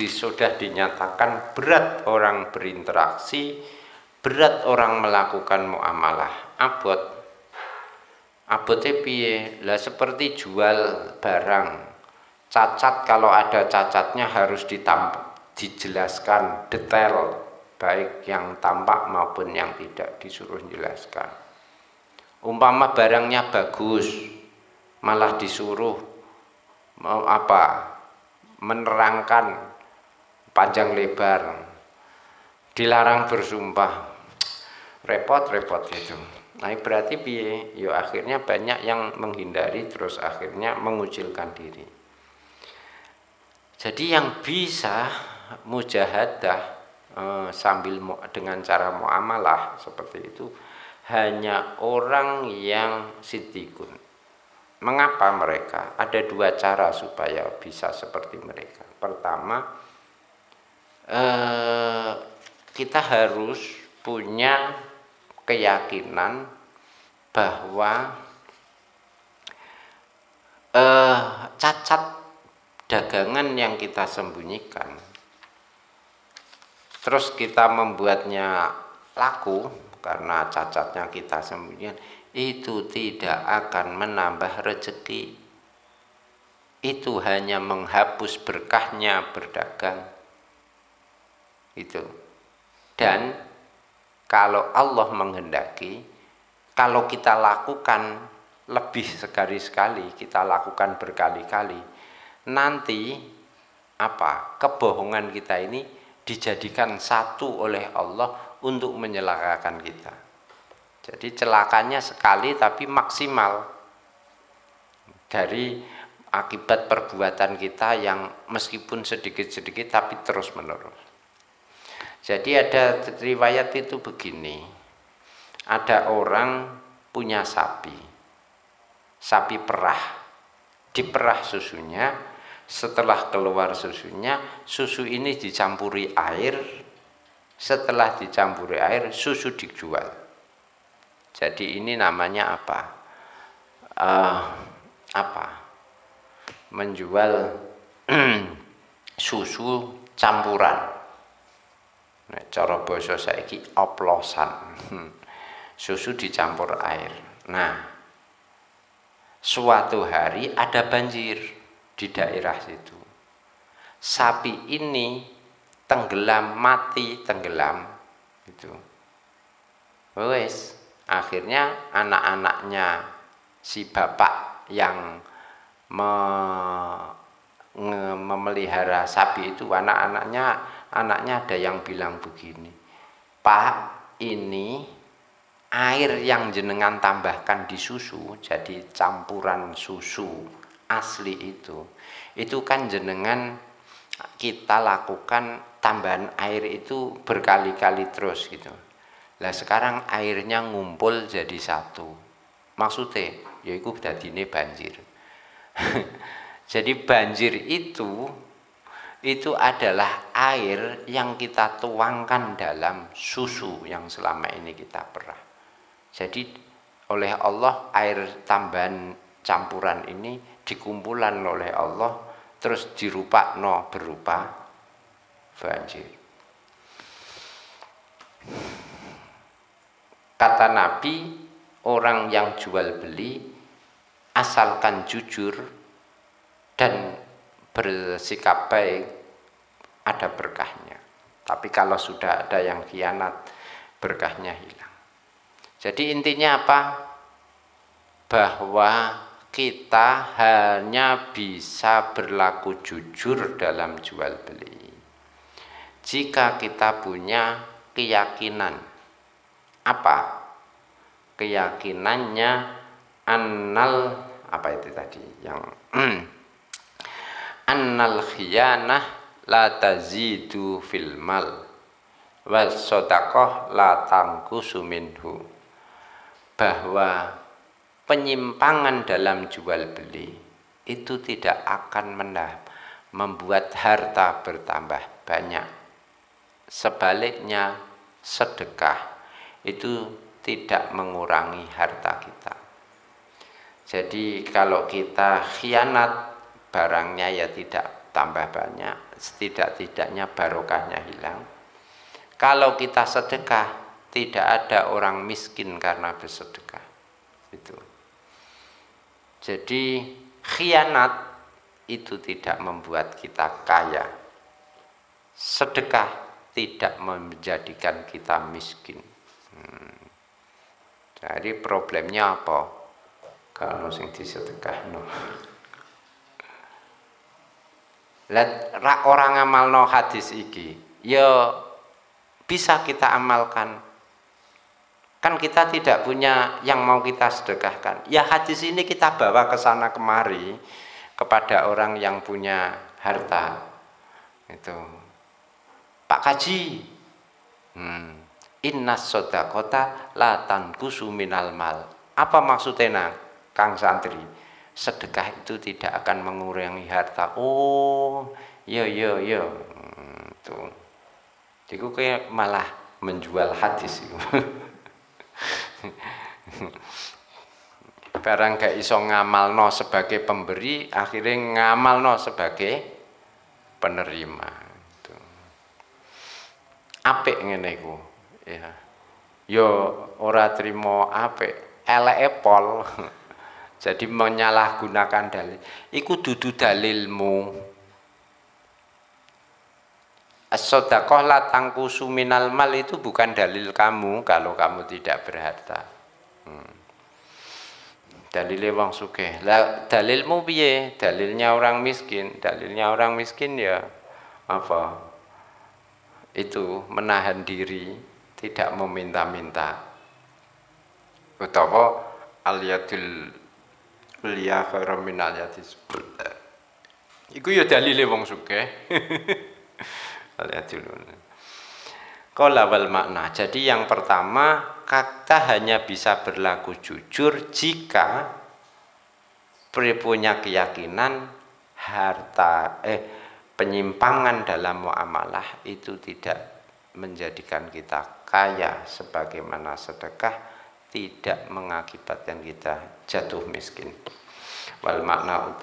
Sudah dinyatakan berat orang berinteraksi, berat orang melakukan muamalah. Abote piye? Lah seperti jual barang. Cacat, kalau ada cacatnya harus dijelaskan detail, baik yang tampak maupun yang tidak, disuruh jelaskan. Umpama barangnya bagus, malah disuruh menerangkan panjang lebar, dilarang bersumpah, repot gitu. Nah berarti piye? Ya akhirnya banyak yang menghindari, terus akhirnya mengucilkan diri. Jadi yang bisa mujahadah sambil dengan cara muamalah seperti itu hanya orang yang siddiqun. Mengapa mereka? Ada dua cara supaya bisa seperti mereka. Pertama, kita harus punya keyakinan bahwa cacat dagangan yang kita sembunyikan, terus kita membuatnya laku karena cacatnya kita sembunyikan, itu tidak akan menambah rezeki. Itu hanya menghapus berkahnya berdagang. Itu. Dan kalau Allah menghendaki, kalau kita lakukan lebih sekali-sekali, kita lakukan berkali-kali, nanti kebohongan kita ini dijadikan satu oleh Allah untuk menyelakakan kita. Jadi celakanya sekali tapi maksimal dari akibat perbuatan kita yang meskipun sedikit-sedikit tapi terus-menerus. Jadi ada riwayat itu begini, ada orang punya sapi perah, diperah susunya, setelah keluar susunya, susu ini dicampuri air, setelah dicampuri air, susu dijual. Jadi ini namanya menjual susu campuran. Nah, cara basa saiki oplosan. Susu dicampur air. Nah, suatu hari ada banjir di daerah situ. Sapi ini mati tenggelam gitu. Wes, akhirnya anak-anaknya si bapak yang memelihara sapi itu, anaknya ada yang bilang begini, Pak, ini air yang jenengan tambahkan di susu, jadi campuran susu asli itu kan jenengan kita lakukan tambahan air itu berkali-kali terus gitu. Lah sekarang airnya ngumpul jadi satu. Maksudnya yaiku dadine banjir. Jadi banjir itu adalah air yang kita tuangkan dalam susu yang selama ini kita perah. Jadi oleh Allah air tambahan campuran ini dikumpulan oleh Allah terus berupa banjir. Kata Nabi, orang yang jual beli asalkan jujur dan bersikap baik ada berkahnya. Tapi kalau sudah ada yang khianat, berkahnya hilang. Jadi intinya apa? Bahwa kita hanya bisa berlaku jujur dalam jual beli jika kita punya keyakinan. Apa keyakinannya? Annal khiyanah la tazidu fil mal wal shadaqah la tanqusu minhu. Bahwa penyimpangan dalam jual beli itu tidak akan membuat harta bertambah banyak. Sebaliknya, sedekah itu tidak mengurangi harta kita. Jadi kalau kita khianat, barangnya ya tidak tambah banyak, setidak-tidaknya barokahnya hilang. Kalau kita sedekah, tidak ada orang miskin karena bersedekah. Itu. Jadi khianat itu tidak membuat kita kaya. Sedekah tidak menjadikan kita miskin. Jadi problemnya apa? Kalau sing disedekahno. Orang amalno hadis iki, ya bisa kita amalkan. Kan kita tidak punya yang mau kita sedekahkan. Ya hadis ini kita bawa ke sana kemari kepada orang yang punya harta. Itu. Pak Kaji. Innas shodaqota la tanqusu minal mal. Apa maksudnya, Kang Santri? Sedekah itu tidak akan mengurangi harta. Oh, iya. Tuh. Jadi kayak malah menjual hadis itu. Barang gak iso ngamalno sebagai pemberi, akhirnya ngamalno sebagai penerima. Tuh. Apik ngene iku. Ya. Yo ora trimo apik, eleke pol. Jadi menyalahgunakan dalil. Iku dudu dalilmu. As-shadaqah la tanqusu minal mal itu bukan dalil kamu kalau kamu tidak berharta. Dalilnya wong sugih. Lah dalilmu piye? Dalilnya orang miskin. Dalilnya orang miskin ya apa? Itu menahan diri, tidak meminta-minta. Utawa al-yadul liya khairum minal yadis. Iku ya dalile wong sugih. Al-yadul. Qala wal makna. Jadi yang pertama, kata hanya bisa berlaku jujur jika punya keyakinan harta penyimpangan dalam muamalah itu tidak menjadikan kita kaya, sebagaimana sedekah tidak mengakibatkan kita jatuh miskin. Wal makna